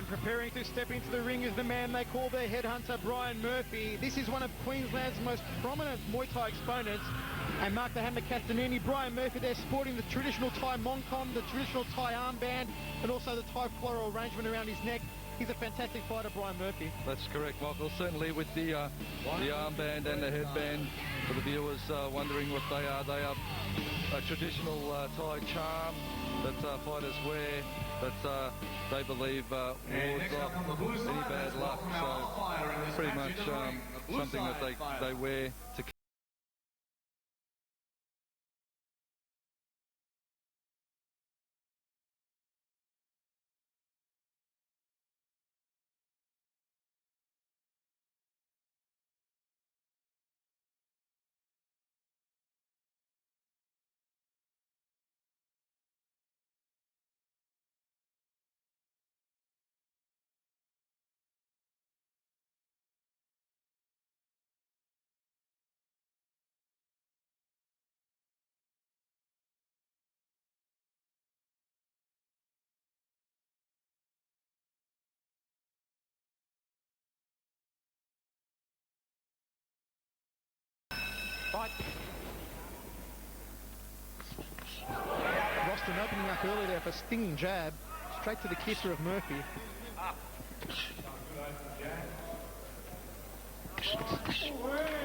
And preparing to step into the ring is the man they call their headhunter, Brian Murphy. This is one of Queensland's most prominent Muay Thai exponents. And Mark the Hammer Castanini, Brian Murphy, they're sporting the traditional Thai Mongkon, the traditional Thai armband, and also the Thai floral arrangement around his neck. He's a fantastic fighter, Brian Murphy. That's correct, Michael. Certainly with the armband and the headband, for the viewers wondering what they are a traditional Thai charm that fighters wear, that they believe wards off any bad luck. So pretty much something that they wear to fight. Roston opening up early there for a stinging jab, straight to the kisser of Murphy.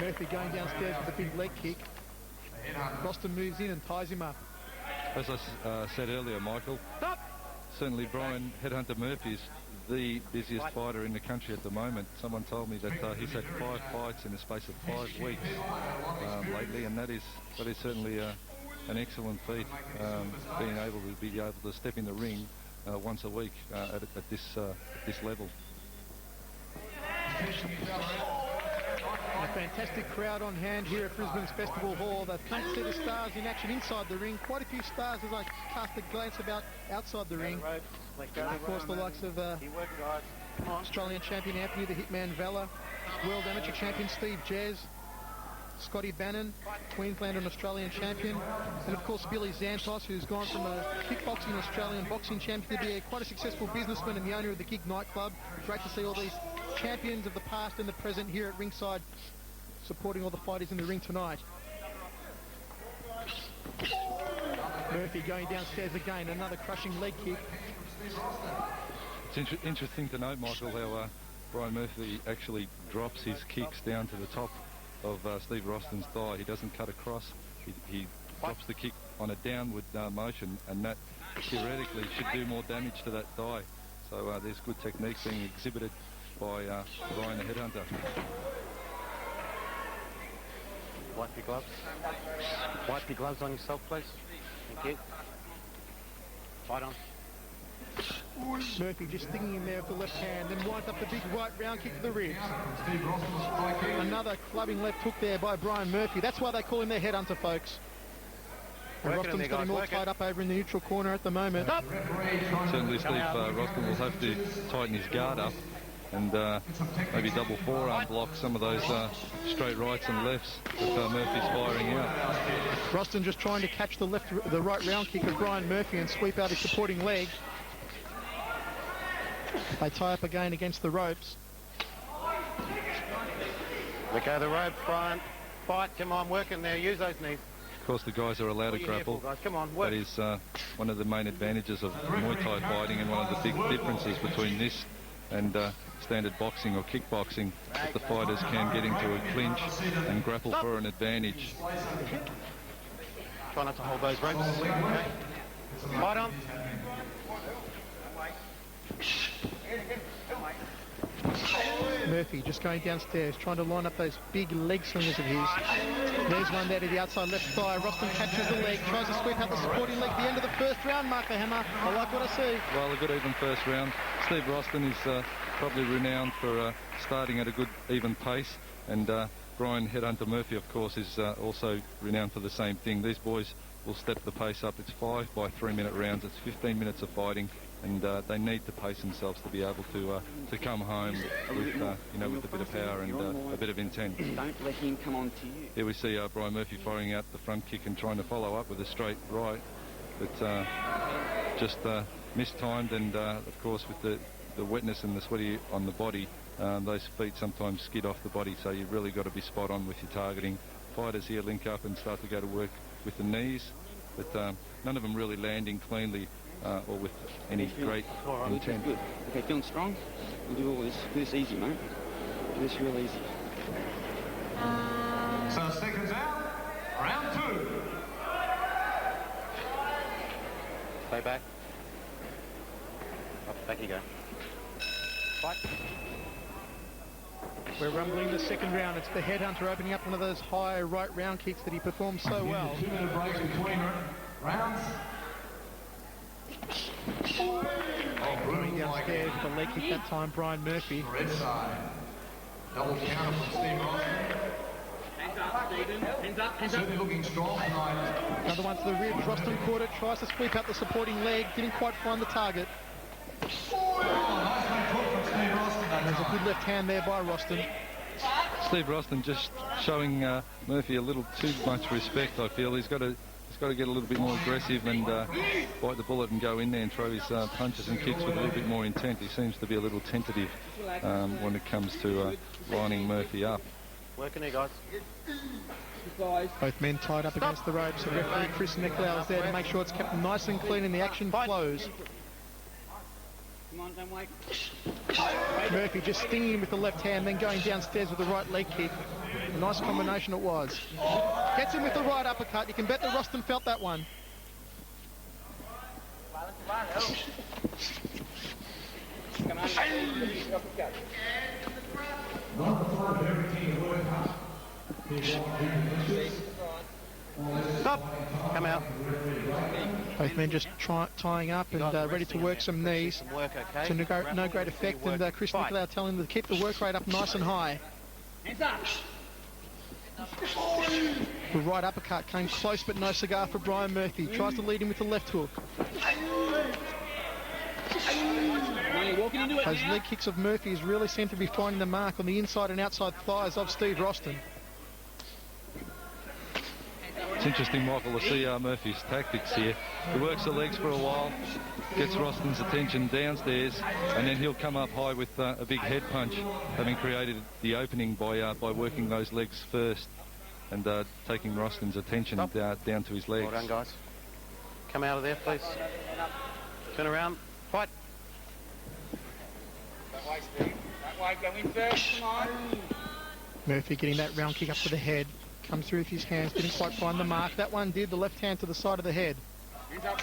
Murphy going downstairs with a big leg kick. Roston moves in and ties him up. As I said earlier, Michael, certainly Brian Headhunter Murphy is the busiest fighter in the country at the moment. Someone told me that he's had 5 fights in the space of 5 weeks lately, and that is certainly an excellent feat, being able to step in the ring once a week at this level. A fantastic crowd on hand here at Brisbane's Festival Hall. They've come to see the stars in action inside the ring. Quite a few stars as I cast a glance about outside the ring. Of course, the likes of Australian champion Anthony the Hitman Vella, World Amateur champion Steve Jez, Scotty Bannon, Queensland and Australian champion, and of course Billy Zantos, who's gone from a kickboxing Australian boxing champion to be quite a successful businessman and the owner of the Gig nightclub. Great to see all these champions of the past and the present here at ringside, supporting all the fighters in the ring tonight. Murphy going downstairs again, another crushing leg kick. It's interesting to note, Michael, how Brian Murphy actually drops his kicks down to the top of Steve Roston's thigh. He doesn't cut across. He drops the kick on a downward motion, and that theoretically should do more damage to that thigh. So there's good technique being exhibited by Brian the Headhunter. Wipe your gloves. Wipe your gloves on yourself, please. Thank you. Fight on. Murphy just sticking in there with the left hand, then winds up the big right round kick to the ribs. Another clubbing left hook there by Brian Murphy. That's why they call him their headhunter, folks. Roston's got him all tied up over in the neutral corner at the moment. Up. Certainly Steve Roston will have to tighten his guard up and maybe double forearm block some of those straight rights and lefts that Murphy's firing out. Roston just trying to catch the right round kick of Brian Murphy and sweep out his supporting leg. They tie up again against the ropes. Let go of the ropes, Brian. Fight, come on, working there. Use those knees. Of course, the guys are allowed to grapple. Guys. Come on, work. That is one of the main advantages of Muay Thai fighting, and one of the big differences between this and standard boxing or kickboxing, that the fighters can get into a clinch and grapple for an advantage. Try not to hold those ropes. Okay. Fight on. Murphy just going downstairs, trying to line up those big leg swingers of his. There's one there to the outside left thigh. Roston catches the leg, tries to sweep out the supporting leg at the end of the first round. Mark the Hammer, I like what I see. Well, a good even first round. Steve Roston is probably renowned for starting at a good even pace, and Brian Headhunter Murphy, of course, is also renowned for the same thing. These boys will step the pace up. It's 5 by 3-minute rounds. It's 15 minutes of fighting, and they need to pace themselves to be able to come home with with a bit of power and a bit of intent. Don't let him come on to you. Here we see Brian Murphy firing out the front kick and trying to follow up with a straight right, but just mistimed, and of course with the the wetness and the sweaty on the body, those feet sometimes skid off the body, so you've really got to be spot on with your targeting. Fighters here link up and start to go to work with the knees, but none of them really landing cleanly or with any great intent. Good. Okay, feeling strong? We'll do all this. Do this easy, mate. Do this real easy. So seconds out, round 2. Stay back. Up, back you go. Fight. We're rumbling the second round. It's the headhunter opening up one of those high right round kicks that he performed so well. 2-minute break between rounds. Going downstairs with a leg kick that time, Brian Murphy. Red side. Double counter from Steve Roston. Certainly looking strong tonight. Another one to the ribs. Roston caught it, tries to sweep out the supporting leg, didn't quite find the target. Nicely put from Steve Roston that There's a time. good left hand there by Roston. Steve Roston just showing Murphy a little too much respect, I feel. He's got to get a little bit more aggressive and bite the bullet and go in there and throw his punches and kicks with a little bit more intent. He seems to be a little tentative when it comes to lining Murphy up. Working there, guys. Both men tied up against the ropes. The referee Chris Nicolau is there to make sure it's kept nice and clean and the action flows. Come on, don't wait. Murphy just stinging him with the left hand, then going downstairs with the right leg kick. A nice combination it was. Gets him with the right uppercut. You can bet that Roston felt that one. Come on. Stop. Come out. Both men just tying up and ready to work some knees. Some work, okay? To no great effect, and Chris Nicolau telling them to keep the work rate up nice and high. Hands up. The right uppercut came close, but no cigar for Brian Murphy. Tries to lead him with the left hook. You're walking into it Those now. leg kicks of Murphy's really seem to be finding the mark on the inside and outside thighs of Steve Roston. It's interesting, Michael, to see Murphy's tactics here. He works the legs for a while, gets Roston's attention downstairs, and then he'll come up high with a big head punch, having created the opening by working those legs first and taking Roston's attention down to his legs. Well done, guys. Come out of there, please. Turn around. Fight. Don't wait, Steve. Don't wait. Go in first. Come on. Murphy getting that round kick up to the head. Comes through with his hands, didn't quite find the mark. That one did, the left hand to the side of the head. Hands up.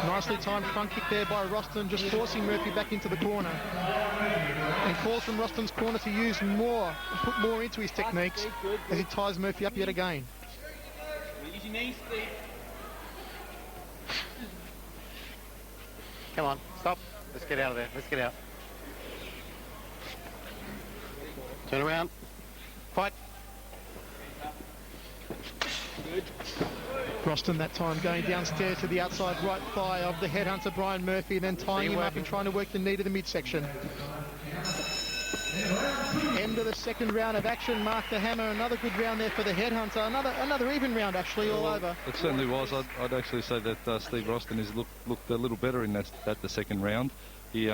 Nicely timed front kick there by Roston, just forcing Murphy back into the corner. And calls from Roston's corner to use more, put more into his techniques as he ties Murphy up yet again. Use your knees, Steve. Come on. Stop. Let's get out of there. Let's get out. Turn around. Fight. Roston that time going downstairs to the outside right thigh of the headhunter Brian Murphy, then tying him up and trying to work the knee to the midsection. End of the second round of action. Mark the hammer. Another good round there for the headhunter. Another even round actually all over. It certainly was. I'd actually say that Steve Roston has looked a little better in the second round. He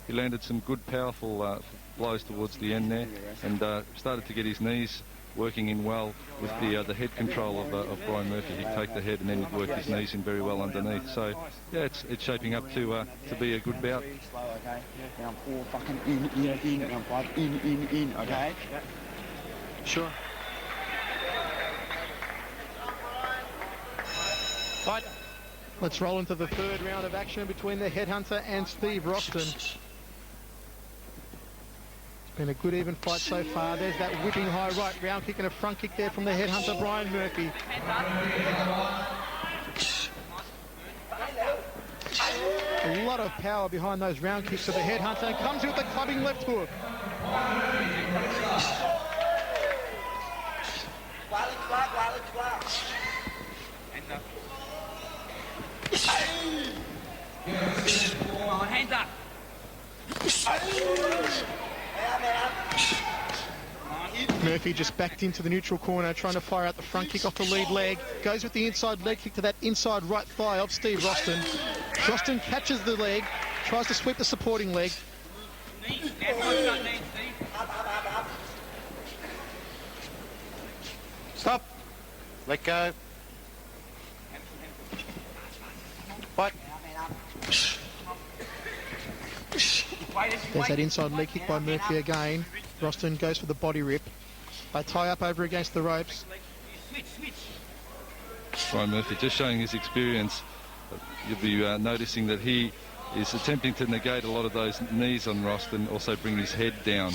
landed some good powerful blows towards the end there and started to get his knees working in well with the head control of Brian Murphy. He'd take the head and then he'd work his knees in very well underneath. So yeah, it's shaping up to be a good bout. Slow, okay? Round 4, fucking in. Round 5, in, okay? Sure. Fight. Let's roll into the third round of action between the headhunter and Steve Roston. Been a good even fight so far. There's that whipping high right round kick and a front kick there from the headhunter Brian Murphy. A lot of power behind those round kicks of the headhunter, and comes with the clubbing left hook. Come on, hands up. Murphy just backed into the neutral corner, trying to fire out the front kick off the lead leg. Goes with the inside leg kick to that inside right thigh of Steve Roston. Roston catches the leg, Tries to sweep the supporting leg. Stop. Let go. Fight. There's that inside leg kick by Murphy again. Roston goes for the body rip. They tie up over against the ropes. Brian Murphy just showing his experience. You'll be noticing that he is attempting to negate a lot of those knees on Roston, also bring his head down.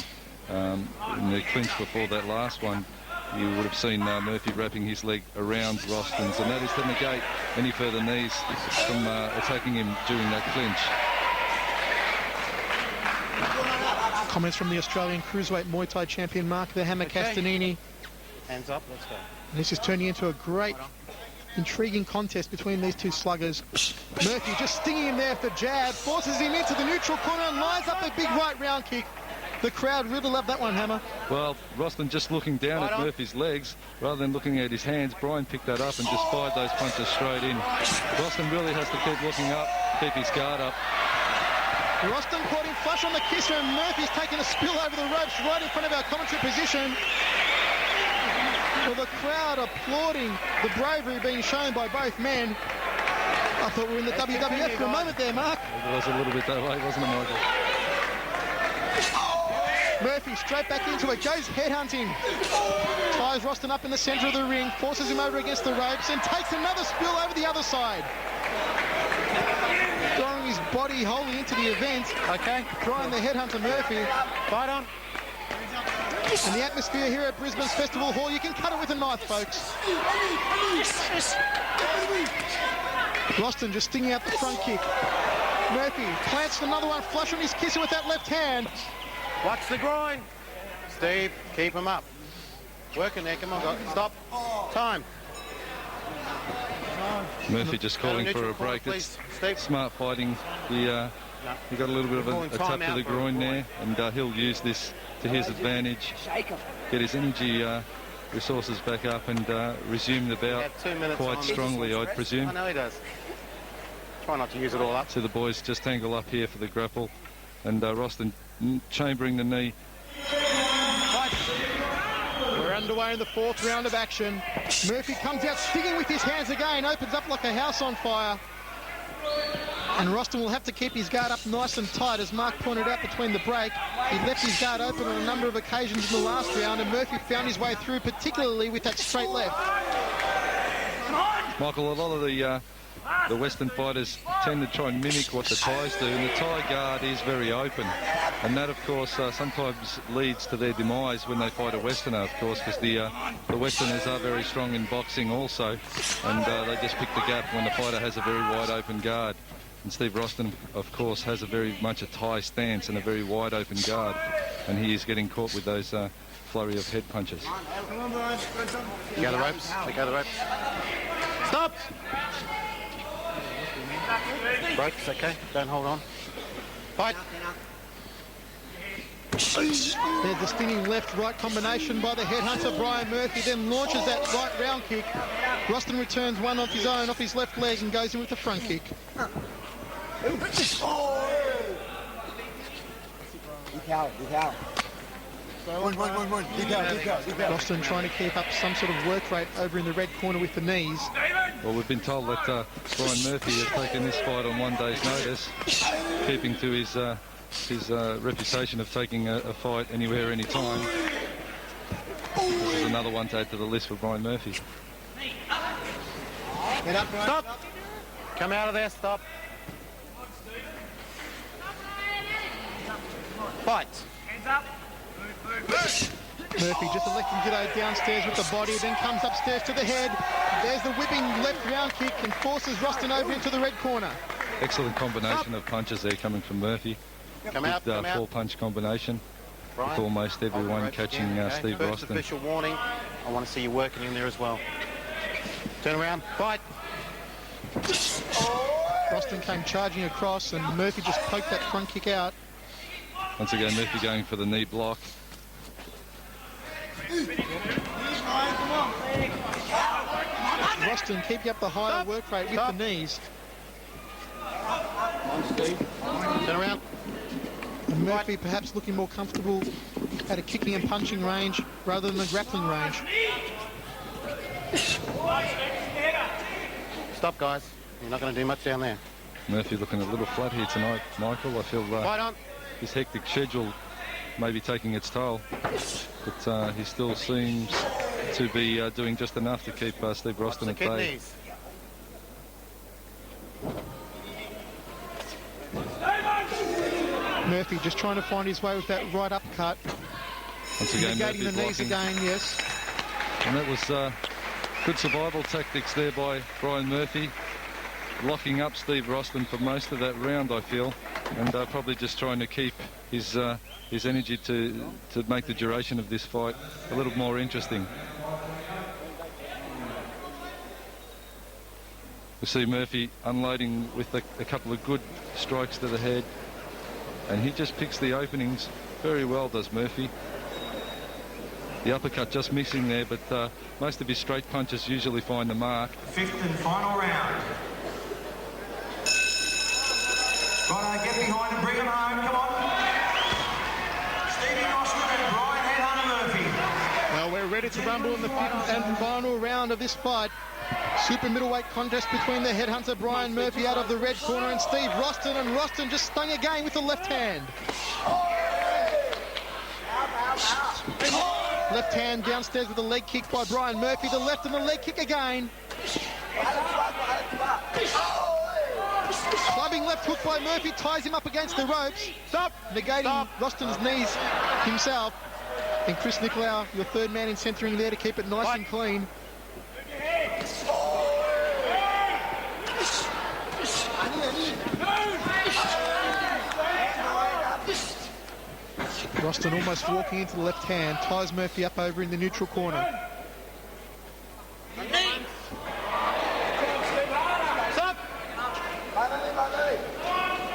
In the clinch before that last one, you would have seen Murphy wrapping his leg around Roston's, and that is to negate any further knees from attacking him during that clinch. Comments from the Australian Cruiserweight Muay Thai champion Mark the Hammer Castanini. Hands up, let's go. This is turning into a great, intriguing contest between these two sluggers. Murphy just stinging him there for jab, forces him into the neutral corner and lines up a big right round kick. The crowd really loved that one, Hammer. Well, Roston just looking down at Murphy's legs rather than looking at his hands. Brian picked that up and just fired those punches straight in. Roston really has to keep looking up, keep his guard up. Roston caught him flush on the kisser, and Murphy's taking a spill over the ropes right in front of our commentary position. Well, the crowd applauding the bravery being shown by both men. I thought we were in the WWF for a moment there, Mark. It was a little bit that way, wasn't it, Michael? Murphy straight back into it, goes headhunting. Ties Roston up in the centre of the ring, forces him over against the ropes, and takes another spill over the other side. Throwing his body wholly into the event. Okay. Trying the headhunter Murphy. Fight on. And the atmosphere here at Brisbane's Festival Hall, you can cut it with a knife, folks. Roston just stinging out the front kick. Murphy plants another one flush on his kisser with that left hand. Watch the groin. Steve, keep him up. Working there, come on, guys. Stop. Time. Murphy just calling for a break. It's smart fighting. He got a little bit of a tap to the groin there, and he'll use this to his advantage. Get his energy resources back up and resume the bout quite strongly, I'd presume. I know he does. Try not to use it all up. So the boys just tangle up here for the grapple, and Roston chambering the knee. We're underway in the fourth round of action. Murphy comes out stinging with his hands again, opens up like a house on fire. And Roston will have to keep his guard up nice and tight, as Mark pointed out between the break. He left his guard open on a number of occasions in the last round, and Murphy found his way through, particularly with that straight left. Michael, a lot of the Western fighters tend to try and mimic what the Thais do, and the Thai guard is very open. And that, of course, sometimes leads to their demise when they fight a Westerner, of course, because the Westerners are very strong in boxing also, and they just pick the gap when the fighter has a very wide open guard. And Steve Roston, of course, has a very much a Thai stance and a very wide open guard, and he is getting caught with those flurry of head punches. You go the ropes. They go the ropes. Stop! Ropes, okay. Don't hold on. Fight. There's the stinging left-right combination by the headhunter Brian Murphy, then launches that right round kick. Roston returns one off his own, off his left leg, and goes in with the front kick. Roston trying to keep up some sort of work rate over in the red corner with the knees. Well, we've been told that Brian Murphy has taken this fight on one day's notice, keeping to his reputation of taking a fight anywhere, anytime. This is another one to add to the list for Brian Murphy. Get up, stop! Come out of there, stop. Fight. Hands up. Murphy just electing to go downstairs with the body, then comes upstairs to the head. There's the whipping left round kick and forces Roston over into the red corner. Excellent combination of punches there coming from Murphy. Come out, come out. Four-punch combination, Brian, with almost everyone catching Steve First Roston. Official warning. I want to see you working in there as well. Turn around, fight. Roston came charging across, and Murphy just poked that front kick out. Once again, Murphy going for the knee block. Roston keeping up the higher work rate with the knees. Murphy perhaps looking more comfortable at a kicking and punching range rather than the grappling range. Stop, guys. You're not going to do much down there. Murphy looking a little flat here tonight, Michael. I feel his hectic schedule may be taking its toll, but he still seems to be doing just enough to keep Steve Roston at bay. Murphy just trying to find his way with that right uppercut. Once again, negating the knees again, yes. And that was good survival tactics there by Brian Murphy, locking up Steve Roston for most of that round, I feel, and probably just trying to keep his energy to make the duration of this fight a little more interesting. We see Murphy unloading with a couple of good strikes to the head, and he just picks the openings very well, does Murphy. The uppercut just missing there, but most of his straight punches usually find the mark. Fifth and final round. Right, get behind and bring him home, come on. Stevie Roston and Brian Headhunter Murphy. Well, we're ready to rumble in the fifth and final round of this fight. Super middleweight contest between the headhunter Brian Murphy out of the red corner and Steve Roston, and Roston just stung again with the left hand. Left hand downstairs with a leg kick by Brian Murphy, the left and the leg kick again. Clubbing left hook by Murphy, ties him up against the ropes. Stop! Negating Roston's knees himself. And Chris Nicolau, your third man in centering there to keep it nice and clean. Roston almost walking into the left hand, ties Murphy up over in the neutral corner.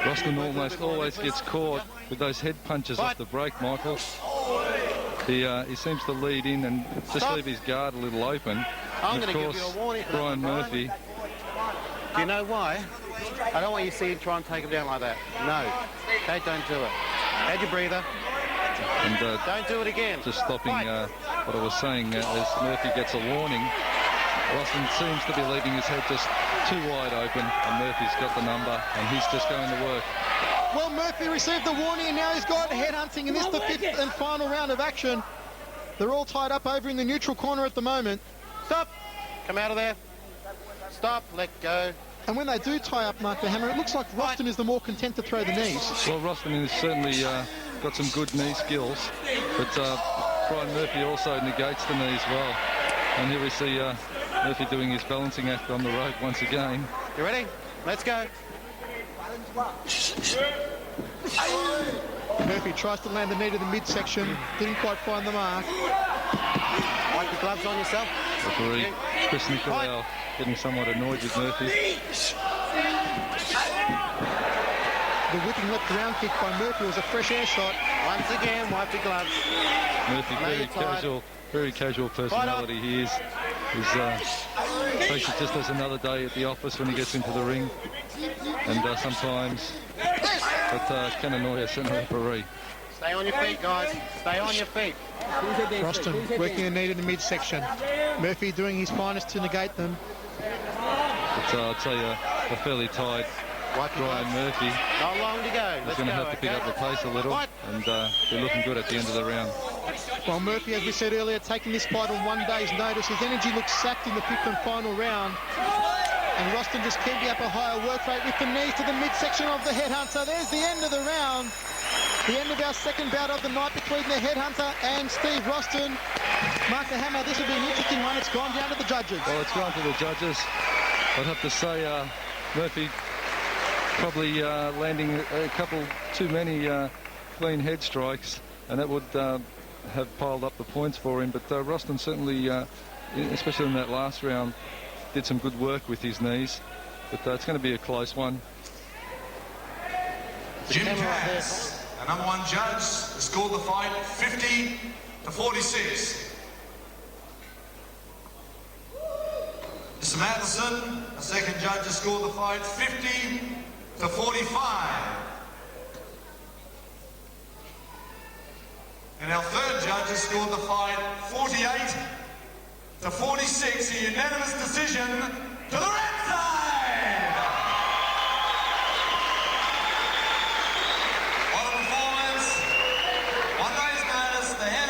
Roston almost always gets caught with those head punches off the break, Michael. He seems to lead in and just leave his guard a little open. I'm and of going to give course, you a warning. Brian Murphy. Do you know why? I don't want you to see him try and take him down like that. No. Okay, don't do it. Add your breather. And don't do it again. Just stopping what I was saying, as Murphy gets a warning, Roston seems to be leaving his head just too wide open, and Murphy's got the number, and he's just going to work. Well, Murphy received the warning, and now he's got headhunting in this, the fifth and final round of action. They're all tied up over in the neutral corner at the moment. Stop! Come out of there. Stop, let go. And when they do tie up Mark the Hammer, it looks like Roston is the more content to throw the knees. Well, Roston has certainly got some good knee skills, but Brian Murphy also negates the knees well. And here we see Murphy doing his balancing act on the rope once again. You ready? Let's go. Murphy tries to land the knee to the midsection, didn't quite find the mark. Wipe your gloves on yourself. Referee Chris Nicolau getting somewhat annoyed with Murphy. The whipping left ground kick by Murphy was a fresh air shot. Once again, wipe your gloves. Murphy, very casual personality he is. Takes it just as another day at the office when he gets into the ring. And sometimes that can annoy a centre referee. Stay on your feet, guys. Stay on your feet. Roston working a knee to the midsection. Murphy doing his finest to negate them. But I'd say a fairly tight Brian Murphy. Not long to go. He's going to have to pick up the pace a little, and be looking good at the end of the round. Well, Murphy, as we said earlier, taking this fight on 1 day's notice. His energy looks sapped in the fifth and final round. And Roston just keeping up a higher work rate with the knees to the midsection of the headhunter. There's the end of the round. The end of our second bout of the night between the headhunter and Steve Roston. Mark the Hammer, this will be an interesting one. It's gone down to the judges. Well, it's gone to the judges. I'd have to say Murphy probably landing a couple too many clean head strikes, and that would have piled up the points for him. But Roston certainly, especially in that last round, did some good work with his knees. But it's going to be a close one. Jim Cass, the number one judge, scored the fight 50-46. Mr. Matheson, the second judge, scored the fight 50-45. And our third judge has scored the fight 48 to 46, a unanimous decision